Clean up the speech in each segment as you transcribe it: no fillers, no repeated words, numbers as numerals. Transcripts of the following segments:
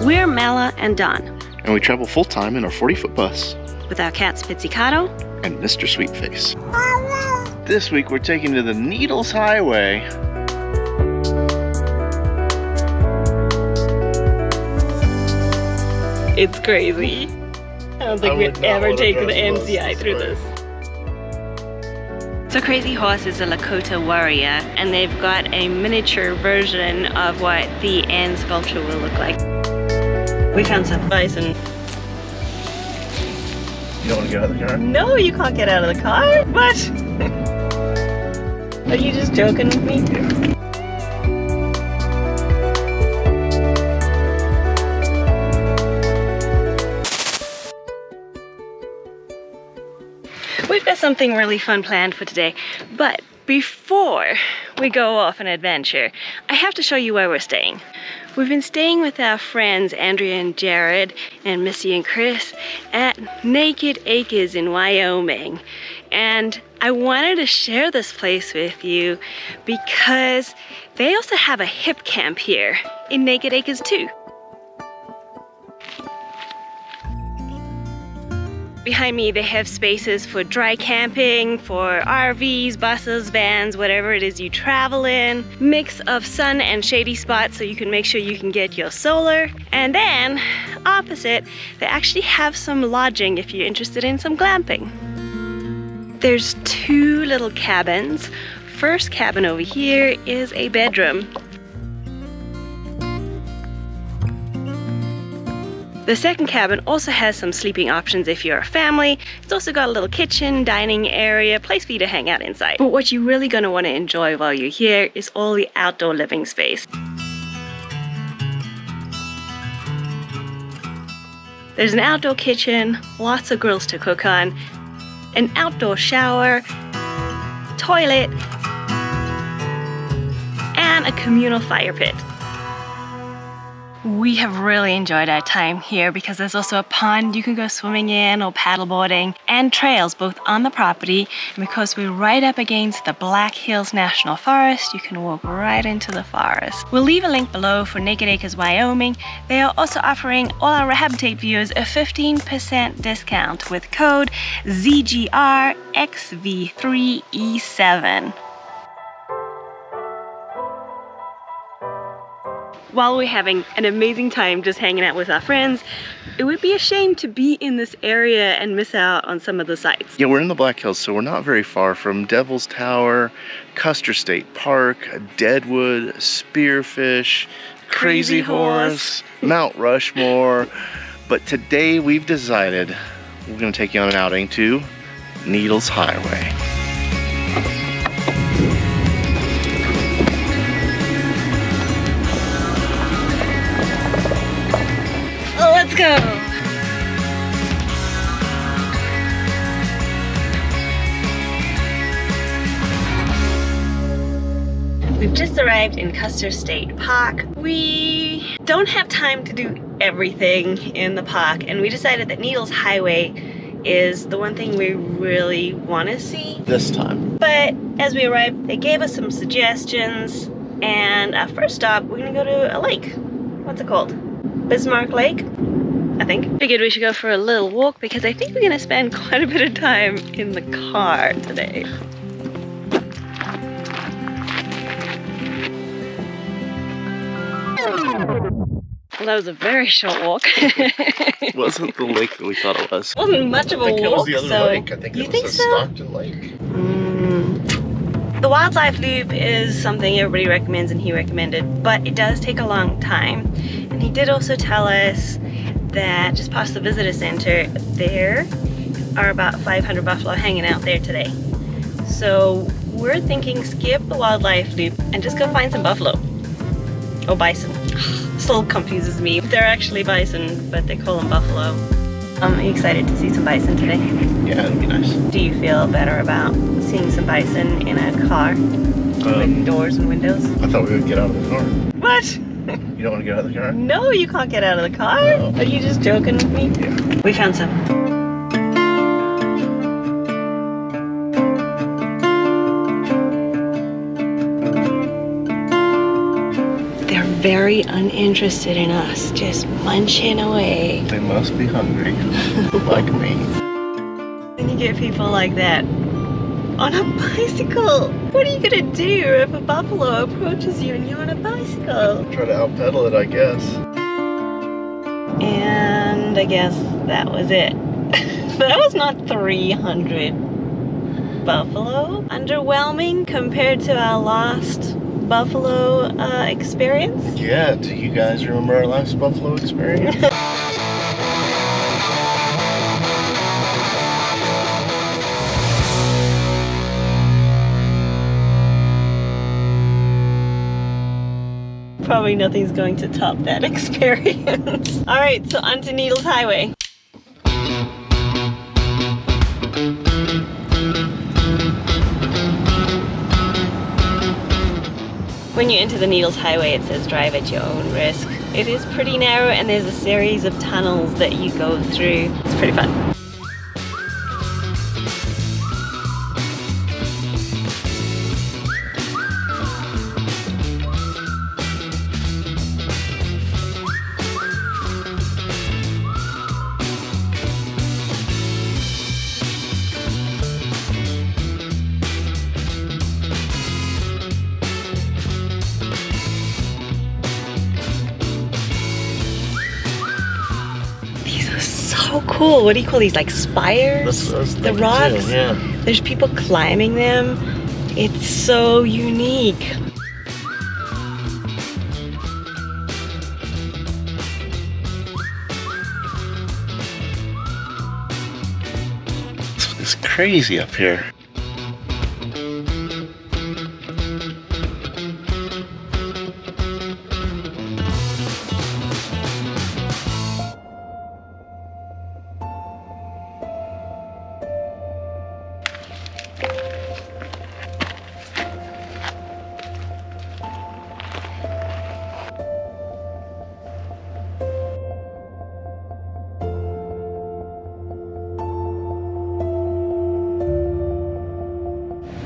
We're Mala and Don. And we travel full-time in our 40-foot bus. With our cats Pizzicato and Mr. Sweetface. This week we're taking to the Needles Highway. It's crazy. I don't think we'd ever take the MCI through this. So Crazy Horse is a Lakota warrior, and they've got a miniature version of what the N sculpture will look like. We found some bison. You don't want to get out of the car? No, you can't get out of the car. What? Are you just joking with me? Yeah. We've got something really fun planned for today, but before we go off an adventure, I have to show you where we're staying. We've been staying with our friends Andrea and Jared and Missy and Chris at Naked Acres in Wyoming. And I wanted to share this place with you because they also have a hip camp here in Naked Acres too. Behind me, they have spaces for dry camping, for RVs, buses, vans, whatever it is you travel in. Mix of sun and shady spots so you can make sure you can get your solar. And then, opposite, they actually have some lodging if you're interested in some glamping. There's two little cabins. First cabin over here is a bedroom. The second cabin also has some sleeping options if you're a family. It's also got a little kitchen, dining area, place for you to hang out inside. But what you're really going to want to enjoy while you're here is all the outdoor living space. There's an outdoor kitchen, lots of grills to cook on, an outdoor shower, toilet, and a communal fire pit. We have really enjoyed our time here because there's also a pond you can go swimming in or paddleboarding, and trails both on the property, and because we're right up against the Black Hills National Forest, you can walk right into the forest. We'll leave a link below for Naked Acres Wyoming. They are also offering all our Rehabilitate viewers a 15% discount with code ZGRXV3E7. While we're having an amazing time just hanging out with our friends, it would be a shame to be in this area and miss out on some of the sights. Yeah, we're in the Black Hills, so we're not very far from Devil's Tower, Custer State Park, Deadwood, Spearfish, Crazy Horse, Mount Rushmore. But today we've decided we're going to take you on an outing to Needles Highway. Let's go! We've just arrived in Custer State Park. We don't have time to do everything in the park, and we decided that Needles Highway is the one thing we really want to see this time. But as we arrived, they gave us some suggestions, and our first stop, we're gonna go to a lake. What's it called? Bismarck Lake, I think. Figured we should go for a little walk because I think we're gonna spend quite a bit of time in the car today. Well, that was a very short walk. It wasn't the lake that we thought it was. It wasn't much of a walk. I think it was the other lake. I think you it think was a so? Stockton Lake. The wildlife loop is something everybody recommends and he recommended, but it does take a long time. And he did also tell us that just past the visitor center, there are about 500 buffalo hanging out there today. So we're thinking skip the wildlife loop and just go find some buffalo. Or bison. Still confuses me. They're actually bison, but they call them buffalo. Are you excited to see some bison today? Yeah, it'll be nice. Do you feel better about seeing some bison in a car with doors and windows? I thought we would get out of the car. What? You don't want to get out of the car? No, you can't get out of the car. No. Are you just joking with me? Yeah. We found some. They're very uninterested in us, just munching away. They must be hungry, like me. And you get people like that on a bicycle. What are you gonna do if a buffalo approaches you and you're on a bicycle? Try to out-pedal it, I guess. And I guess that was it. That was not 300 buffalo. Underwhelming compared to our last buffalo experience. Yeah, do you guys remember our last buffalo experience? Probably nothing's going to top that experience. All right, so onto Needles Highway. When you enter the Needles Highway, it says drive at your own risk. It is pretty narrow and there's a series of tunnels that you go through. It's pretty fun. So cool. What do you call these? Like spires? The rocks? Too, yeah. There's people climbing them. It's so unique. It's crazy up here.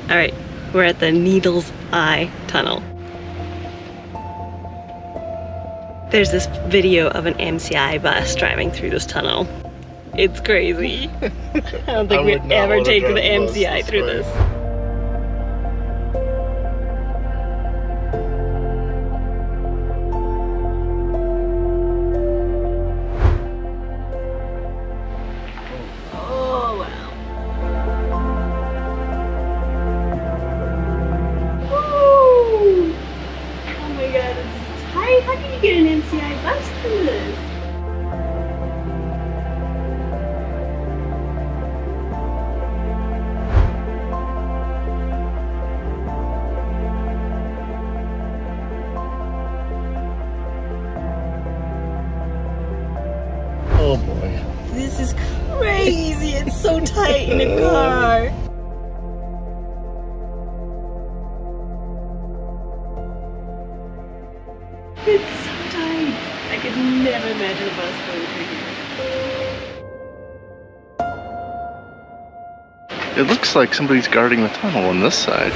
All right, we're at the Needles Eye Tunnel. There's this video of an MCI bus driving through this tunnel. It's crazy. I don't think we'd ever take the MCI through this. How can you get an MCI bus through this? Oh boy. This is crazy. It's so tight in a car. It's so tight. I could never imagine a bus going through here. It looks like somebody's guarding the tunnel on this side.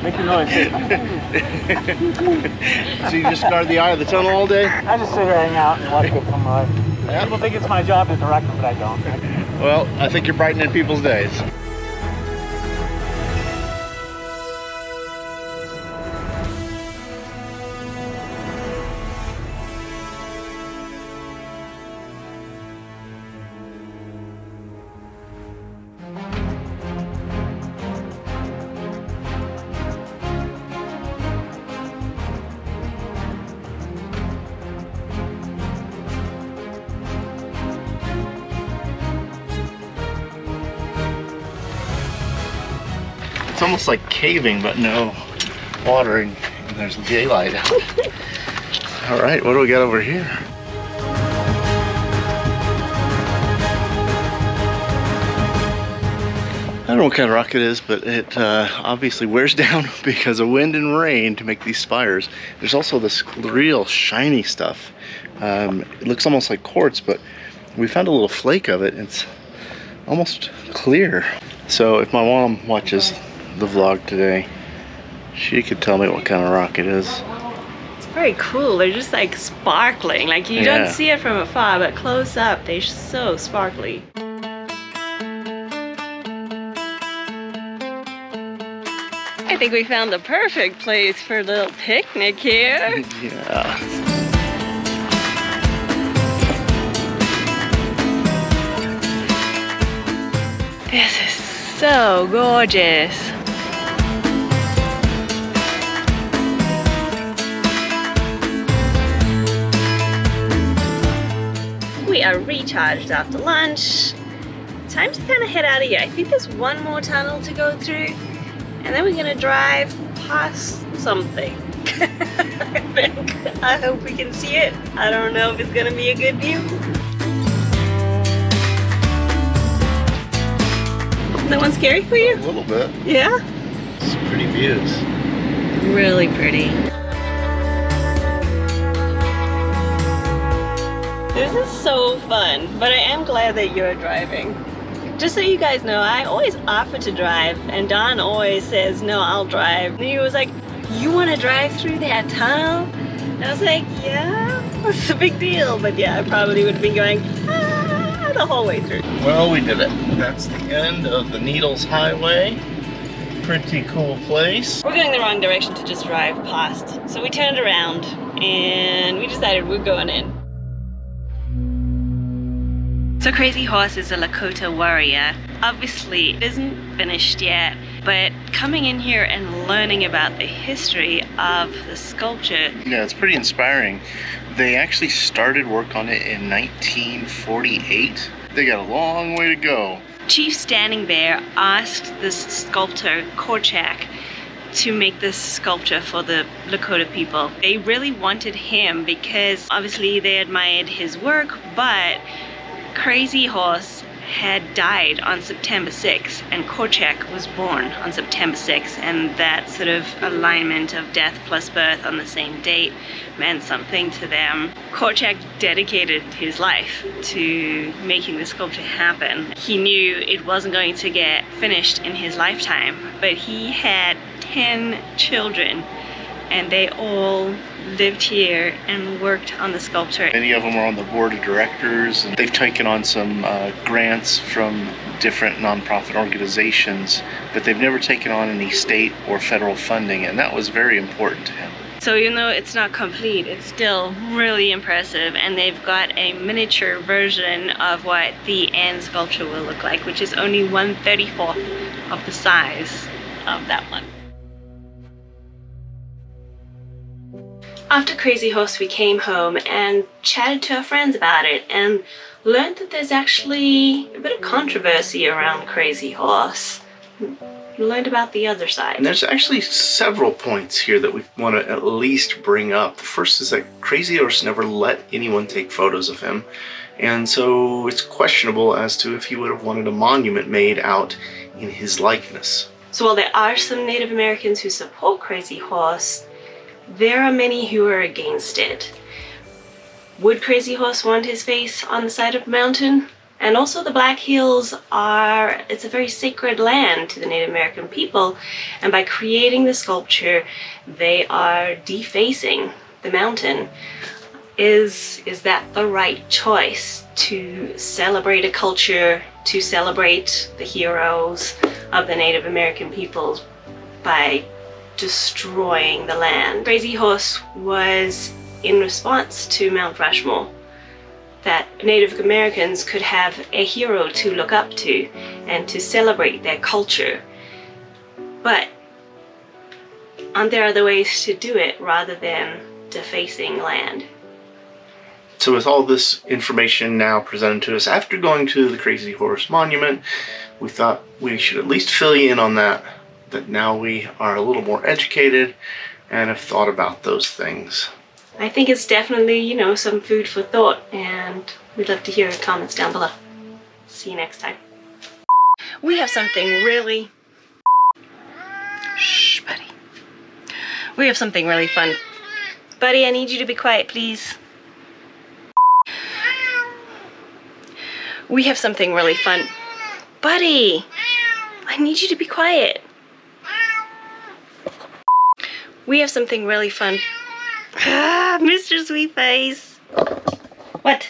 Make a noise. So you just guard the eye of the tunnel all day? I just sit here, hang out, and watch people come by. People think it's my job to direct them, but I don't. Well, I think you're brightening people's days. It's almost like caving, but no watering, and there's daylight out. All right, what do we got over here? I don't know what kind of rock it is, but it obviously wears down because of wind and rain to make these spires. There's also this real shiny stuff. It looks almost like quartz, but we found a little flake of it. It's almost clear. So if my mom watches the vlog today, she could tell me what kind of rock it is. It's very cool. They're just like sparkling. Like you don't see it from afar, but close up, they're so sparkly. I think we found the perfect place for a little picnic here. Yeah. This is so gorgeous. We are recharged after lunch. Time to kind of head out of here. I think there's one more tunnel to go through, and then we're gonna drive past something. I think. I hope we can see it. I don't know if it's gonna be a good view. Is that one scary for you? A little bit. Yeah? It's pretty views. Really pretty. This is so fun, but I am glad that you're driving. Just so you guys know, I always offer to drive, and Don always says, no, I'll drive. And he was like, you want to drive through that tunnel? And I was like, yeah, it's a big deal. But yeah, I probably would be going, the whole way through. Well, we did it. That's the end of the Needles Highway. Pretty cool place. We're going the wrong direction to just drive past. So we turned around and we decided we're going in. So Crazy Horse is a Lakota warrior. Obviously it isn't finished yet, but coming in here and learning about the history of the sculpture. Yeah, it's pretty inspiring. They actually started work on it in 1948. They got a long way to go. Chief Standing Bear asked this sculptor, Korchak, to make this sculpture for the Lakota people. They really wanted him because obviously they admired his work, but Crazy Horse had died on September 6th and Korchak was born on September 6th, and that sort of alignment of death plus birth on the same date meant something to them. Korchak dedicated his life to making the sculpture happen. He knew it wasn't going to get finished in his lifetime, but he had 10 children and they all lived here and worked on the sculpture. Many of them are on the board of directors, and they've taken on some grants from different nonprofit organizations, but they've never taken on any state or federal funding, and that was very important to him. So even though it's not complete, it's still really impressive, and they've got a miniature version of what the end sculpture will look like, which is only 1/34 of the size of that one. After Crazy Horse, we came home and chatted to our friends about it and learned that there's actually a bit of controversy around Crazy Horse. We learned about the other side. And there's actually several points here that we want to at least bring up. The first is that Crazy Horse never let anyone take photos of him, and so it's questionable as to if he would have wanted a monument made out in his likeness. So while there are some Native Americans who support Crazy Horse, there are many who are against it. Would Crazy Horse want his face on the side of a mountain? And also the Black Hills it's a very sacred land to the Native American people, and by creating the sculpture, they are defacing the mountain. Is that the right choice to celebrate a culture, to celebrate the heroes of the Native American peoples by destroying the land? Crazy Horse was in response to Mount Rushmore, that Native Americans could have a hero to look up to and to celebrate their culture. But aren't there other ways to do it rather than defacing land? So with all this information now presented to us after going to the Crazy Horse Monument, we thought we should at least fill you in on that now we are a little more educated and have thought about those things. I think it's definitely, you know, some food for thought, and we'd love to hear your comments down below. See you next time. We have something really... Shh, buddy. We have something really fun. Buddy, I need you to be quiet, please. We have something really fun. Buddy, I need you to be quiet. We have something really fun. Ah, Mr. Sweetface. What?